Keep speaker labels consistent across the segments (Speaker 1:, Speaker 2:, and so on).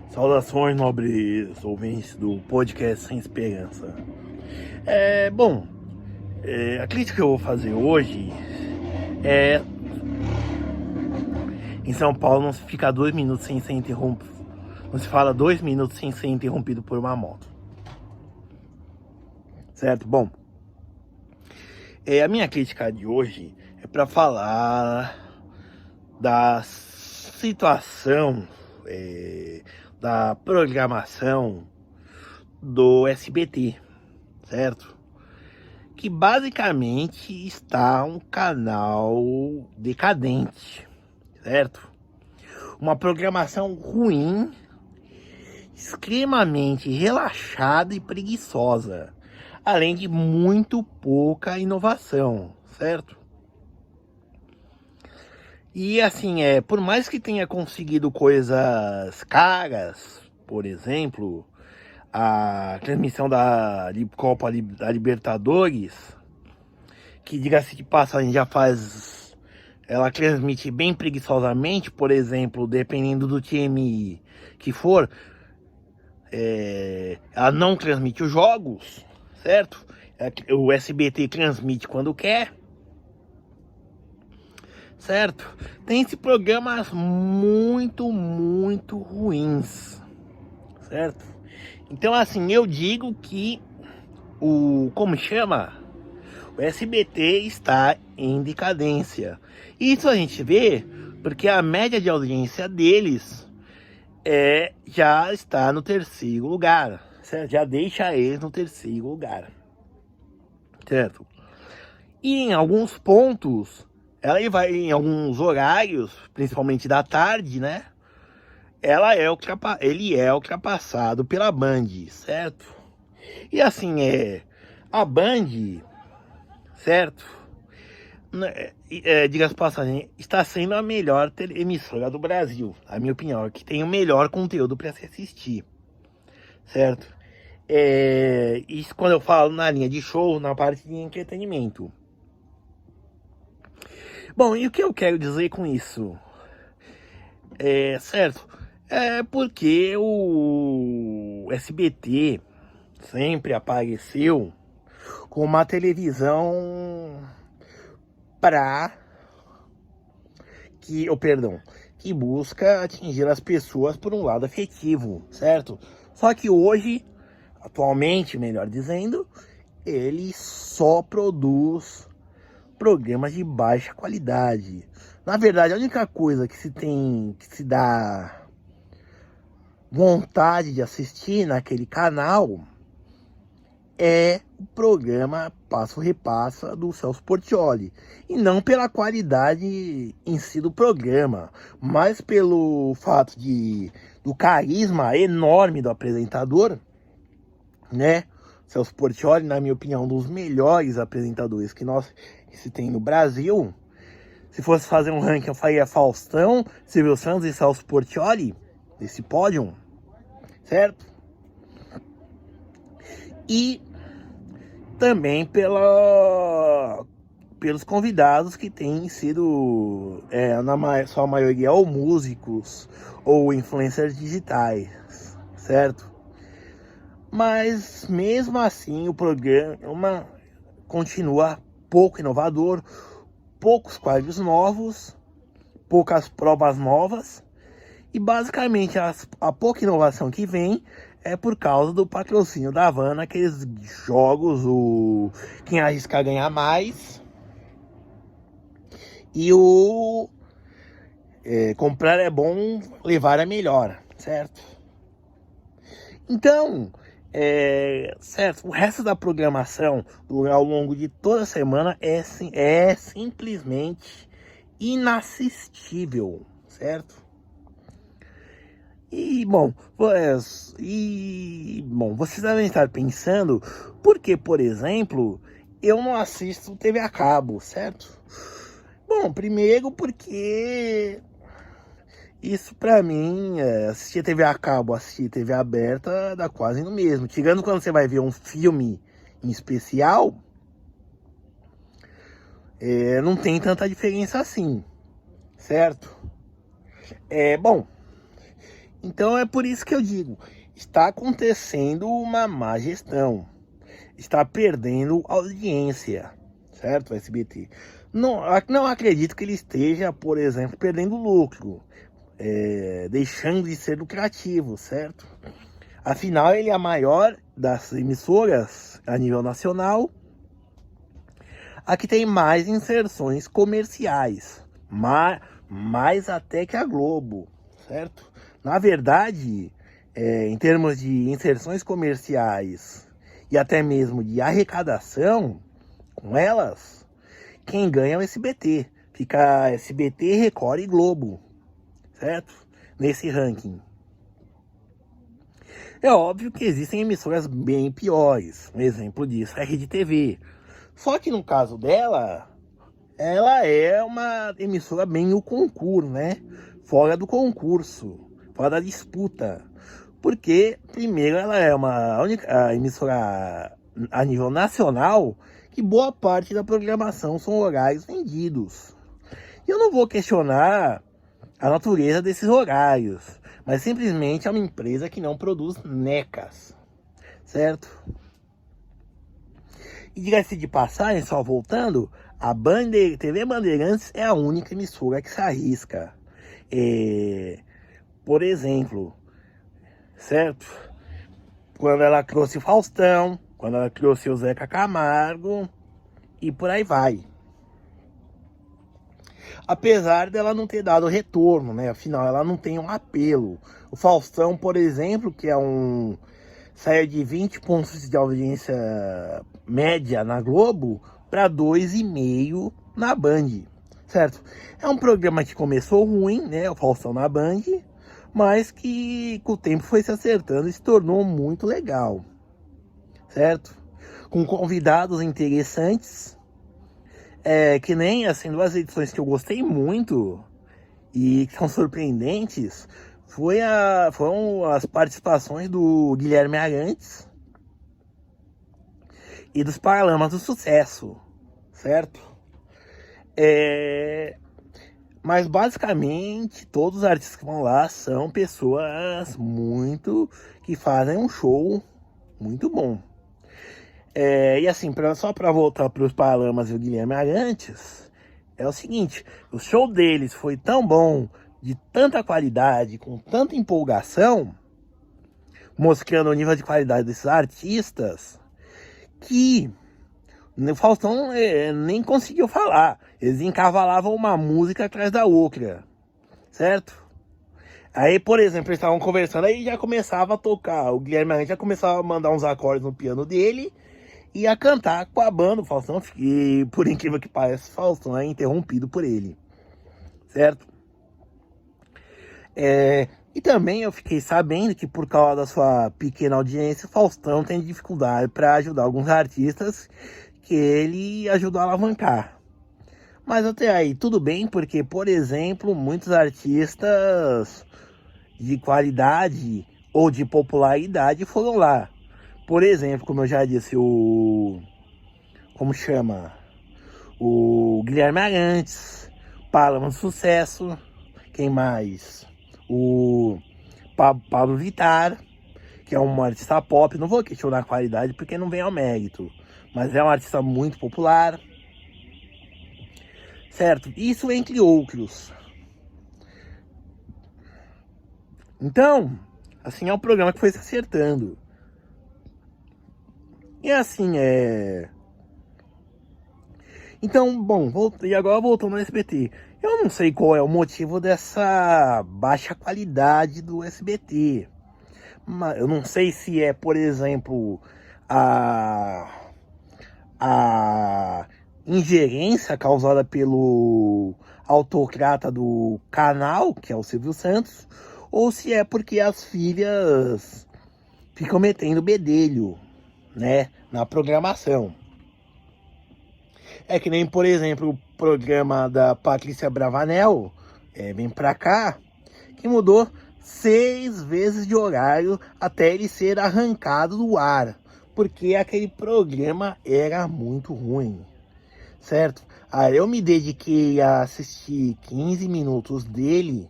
Speaker 1: Saudações, nobres ouvintes do podcast Sem Esperança. A crítica que eu vou fazer hoje é: em São Paulo não se fica 2 minutos sem ser interrompido. Não se fala 2 minutos sem ser interrompido por uma moto. Certo? A minha crítica de hoje é para falar da situação da programação do SBT, certo? Que basicamente está um canal decadente, certo? Uma programação ruim, extremamente relaxada e preguiçosa, além de muito pouca inovação, certo? E assim, por mais que tenha conseguido coisas caras, por exemplo, a transmissão da Copa da Libertadores, que, diga-se de passagem, ela transmite bem preguiçosamente, por exemplo, dependendo do time que for, ela não transmite os jogos, certo? O SBT transmite quando quer, certo? Tem esses programas muito ruins, certo? Então, assim, eu digo que o SBT está em decadência. Isso a gente vê porque a média de audiência deles já está no terceiro lugar, certo? Já deixa eles no terceiro lugar, certo? E em alguns pontos, em alguns horários, principalmente da tarde, né? Ele é ultrapassado pela Band, certo? E assim, a Band, certo? Diga-se de passagem, está sendo a melhor emissora do Brasil, a minha opinião, que tem o melhor conteúdo para se assistir, certo? Isso quando eu falo na linha de show, na parte de entretenimento. Bom, e o que eu quero dizer com isso? Certo? É porque o SBT sempre apareceu com uma televisão que busca atingir as pessoas por um lado afetivo, certo? Só que hoje, atualmente, melhor dizendo, ele só produz programas de baixa qualidade. Na verdade, a única coisa que se dá vontade de assistir naquele canal é o programa Passo Repassa do Celso Portiolli, e não pela qualidade em si do programa, mas pelo fato do carisma enorme do apresentador, né? Celso Portiolli, na minha opinião, um dos melhores apresentadores que se tem no Brasil. Se fosse fazer um ranking, eu faria Faustão, Silvio Santos e Celso Portiolli, esse pódio, certo? E também pelos convidados que têm sido, na sua maioria, ou músicos ou influencers digitais, certo? Mas mesmo assim o programa continua pouco inovador, poucos quadros novos, poucas provas novas, e basicamente a pouca inovação que vem é por causa do patrocínio da Van naqueles jogos, quem arriscar ganhar mais, e comprar é bom, levar é melhor, certo? Então, certo, o resto da programação ao longo de toda a semana é simplesmente inassistível, certo? Vocês devem estar pensando, porque, por exemplo, eu não assisto TV a cabo, certo? Bom, primeiro porque isso pra mim, assistir TV a cabo, assistir TV aberta, dá quase no mesmo. Tirando quando você vai ver um filme em especial, não tem tanta diferença assim, certo? Bom, Então é por isso que eu digo, está acontecendo uma má gestão, está perdendo audiência, certo? O SBT. Não acredito que ele esteja, por exemplo, perdendo lucro, deixando de ser lucrativo, certo? Afinal, ele é a maior das emissoras a nível nacional, a que tem mais inserções comerciais, mais até que a Globo, certo? Na verdade, em termos de inserções comerciais e até mesmo de arrecadação com elas, quem ganha é o SBT. Fica SBT, Record e Globo, certo? Nesse ranking. É óbvio que existem emissoras bem piores. Um exemplo disso é a Rede TV. Só que no caso dela, ela é uma emissora bem no concurso, né? Fora do concurso, fora da disputa. Porque, primeiro, ela é uma única emissora a nível nacional que boa parte da programação são horários vendidos. E eu não vou questionar a natureza desses horários, mas simplesmente é uma empresa que não produz necas, certo? E diga-se de passagem, só voltando, a TV Bandeirantes é a única emissora que se arrisca. Por exemplo, certo? Quando ela trouxe o Faustão, quando ela trouxe o Zeca Camargo e por aí vai. Apesar dela não ter dado retorno, né? Afinal, ela não tem um apelo. O Faustão, por exemplo, que é saiu de 20 pontos de audiência média na Globo para 2,5 na Band, certo? É um programa que começou ruim, né? O Faustão na Band, mas que com o tempo foi se acertando e se tornou muito legal, certo? Com convidados interessantes, que nem assim, duas edições que eu gostei muito e que são surpreendentes, foram as participações do Guilherme Arantes e dos Paralamas do Sucesso, certo? Mas basicamente todos os artistas que vão lá são pessoas que fazem um show muito bom. E assim, só para voltar para os Paralamas e o Guilherme Arantes, é o seguinte, o show deles foi tão bom, de tanta qualidade, com tanta empolgação, mostrando o nível de qualidade desses artistas, que o Faustão nem conseguiu falar. Eles encavalavam uma música atrás da outra, certo? Aí, por exemplo, eles estavam conversando, aí já começava a tocar, o Guilherme Arantes já começava a mandar uns acordes no piano dele, e a cantar com a banda, o Faustão, e por incrível que pareça, o Faustão é interrompido por ele, certo? E também eu fiquei sabendo que por causa da sua pequena audiência, o Faustão tem dificuldade para ajudar alguns artistas que ele ajudou a alavancar. Mas até aí, tudo bem, porque, por exemplo, muitos artistas de qualidade ou de popularidade foram lá. Por exemplo, como eu já disse, como chama? O Guilherme Arantes, Paralamas do Sucesso, quem mais? O Pablo Vittar, que é um artista pop, não vou questionar a qualidade porque não vem ao mérito, mas é um artista muito popular, certo? Isso entre outros. Então, assim, é um programa que foi se acertando. E assim, Então, bom, e agora voltando ao SBT. Eu não sei qual é o motivo dessa baixa qualidade do SBT. Mas eu não sei se é, por exemplo, a ingerência causada pelo autocrata do canal, que é o Silvio Santos, ou se é porque as filhas ficam metendo bedelho, né, na programação. É que nem, por exemplo, o programa da Patrícia Bravanel, Vem Pra Cá, que mudou 6 vezes de horário até ele ser arrancado do ar, porque aquele programa era muito ruim, certo? Aí eu me dediquei a assistir 15 minutos dele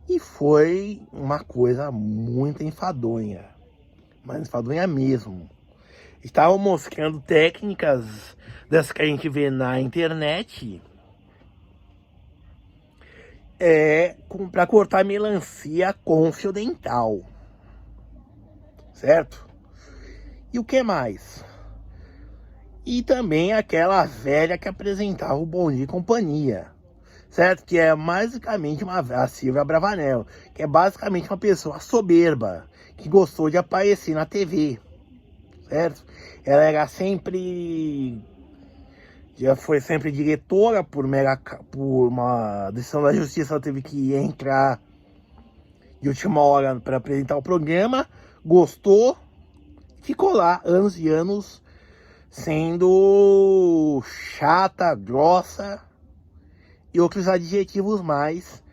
Speaker 1: E foi uma coisa muito enfadonha, mas enfadonha mesmo. Estavam mostrando técnicas dessas que a gente vê na internet, para cortar melancia com fio dental, certo? E o que mais? E também aquela velha que apresentava o Bom Dia e Companhia, certo? Que é basicamente a Silvia Bravanel, que é basicamente uma pessoa soberba, que gostou de aparecer na TV, certo? Ela era sempre... Já foi sempre diretora por uma decisão da justiça, ela teve que entrar de última hora para apresentar o programa, gostou, ficou lá anos e anos sendo chata, grossa e outros adjetivos mais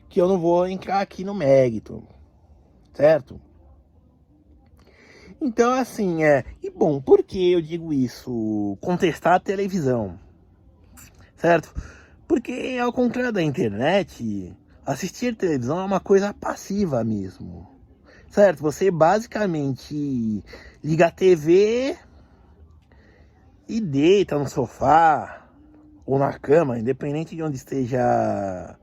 Speaker 1: que eu não vou entrar aqui no mérito, certo? Então, assim, e bom, por que eu digo isso? Contestar a televisão, certo? Porque, ao contrário da internet, assistir televisão é uma coisa passiva mesmo, certo? Você basicamente liga a TV e deita no sofá ou na cama, independente de onde esteja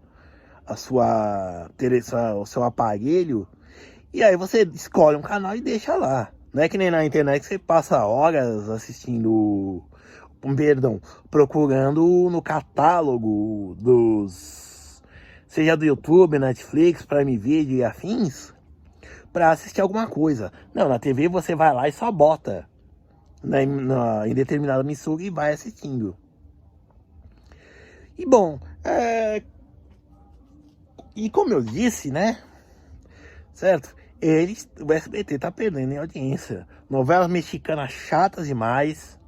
Speaker 1: o seu aparelho, e aí você escolhe um canal e deixa lá. Não é que nem na internet que você passa horas assistindo, procurando no catálogo seja do YouTube, Netflix, Prime Video e afins, para assistir alguma coisa. Não, na TV você vai lá e só bota em determinada emissora e vai assistindo. E bom, e como eu disse, né, certo? O SBT tá perdendo em audiência. Novelas mexicanas chatas demais,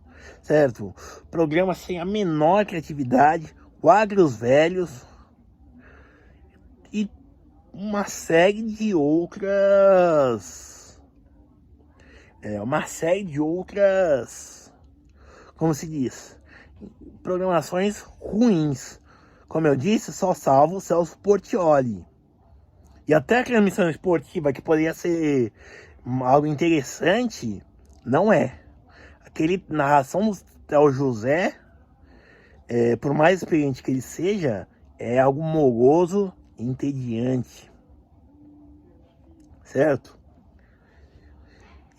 Speaker 1: certo? Programas sem a menor criatividade, quadros velhos e uma série de outras... como se diz? Programações ruins. Como eu disse, só salvo o Celso Portiolli. E até a transmissão esportiva, que poderia ser algo interessante, não é. Aquele narração do Theo José, por mais experiente que ele seja, é algo moroso e entediante. Certo?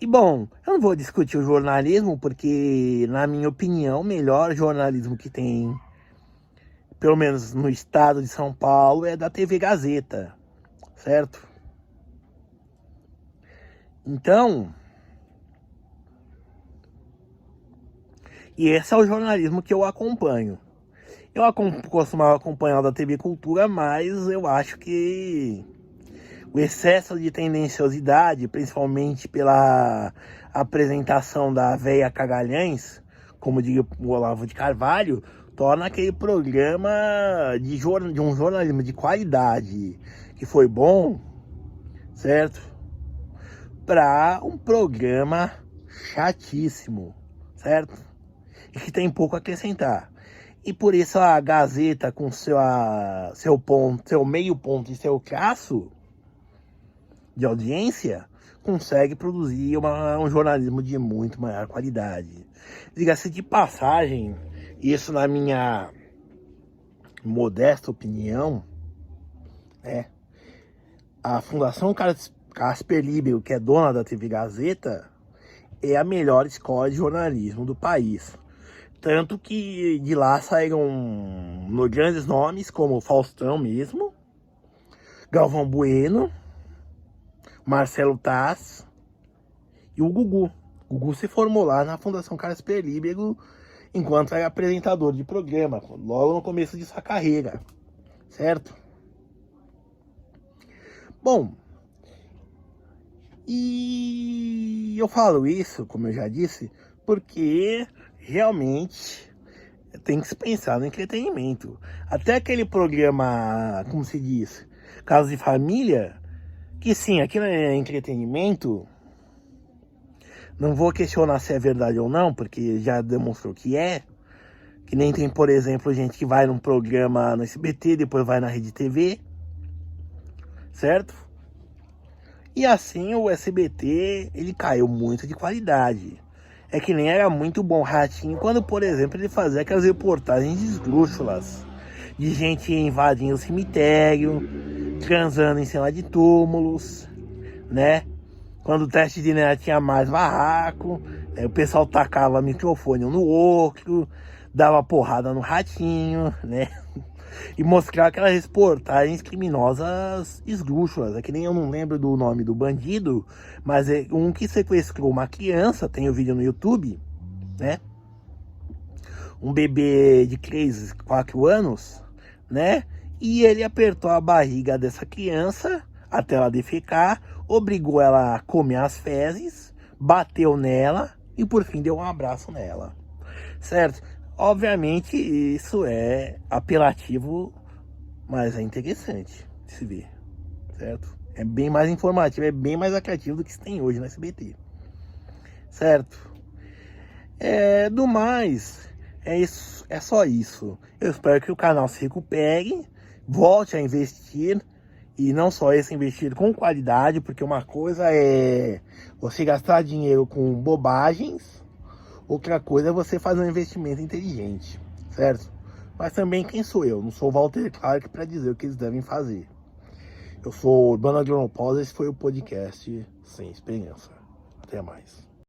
Speaker 1: E bom, eu não vou discutir o jornalismo, porque, na minha opinião, o melhor jornalismo que tem, pelo menos no estado de São Paulo, é da TV Gazeta. Certo? Então, e esse é o jornalismo que eu acompanho. Eu costumava acompanhar da TV Cultura, mas eu acho que o excesso de tendenciosidade, principalmente pela apresentação da véia Cagalhães, como diria o Olavo de Carvalho, torna aquele programa de um jornalismo de qualidade, que foi bom, certo? Para um programa chatíssimo, certo? E que tem pouco a acrescentar. E por isso a Gazeta, com seu meio ponto e seu traço de audiência, consegue produzir um jornalismo de muito maior qualidade. Diga-se de passagem, isso na minha modesta opinião, a Fundação Casper Libero, que é dona da TV Gazeta, é a melhor escola de jornalismo do país. Tanto que de lá saíram grandes nomes como Faustão mesmo, Galvão Bueno, Marcelo Taz e o Gugu. O Gugu se formou lá na Fundação Casper Libero enquanto era apresentador de programa, logo no começo de sua carreira, certo? Bom, e eu falo isso, como eu já disse, porque realmente tem que se pensar no entretenimento. Até aquele programa, como se diz, Casos de Família, que sim, aquilo é entretenimento. Não vou questionar se é verdade ou não, porque já demonstrou que é. Que nem tem, por exemplo, gente que vai num programa no SBT, depois vai na Rede TV. certo? E assim o SBT, ele caiu muito de qualidade. É que nem era muito bom Ratinho quando, por exemplo, ele fazia aquelas reportagens esdrúxulas de gente invadindo o cemitério, transando em cima de túmulos, né? Quando o teste de DNA tinha mais barraco, o pessoal tacava microfone um no outro, dava porrada no Ratinho, né? E mostrava aquelas reportagens criminosas esdrúxulas. É que nem eu não lembro do nome do bandido, mas é um que sequestrou uma criança, tem o vídeo no YouTube, né? Um bebê de 3, 4 anos, né? E ele apertou a barriga dessa criança até ela defecar, obrigou ela a comer as fezes, bateu nela e por fim deu um abraço nela, certo? Obviamente isso é apelativo, mas é interessante de se ver, certo? É bem mais informativo, é bem mais atrativo do que se tem hoje no SBT, certo? Do mais, é isso, é só isso. Eu espero que o canal se recupere, volte a investir, e não só esse investir com qualidade, porque uma coisa é você gastar dinheiro com bobagens, outra coisa é você fazer um investimento inteligente, certo? Mas também quem sou eu? Não sou o Walter Clark para dizer o que eles devem fazer. Eu sou Urbano Agronopausa, esse foi o podcast Sem Esperança. Até mais.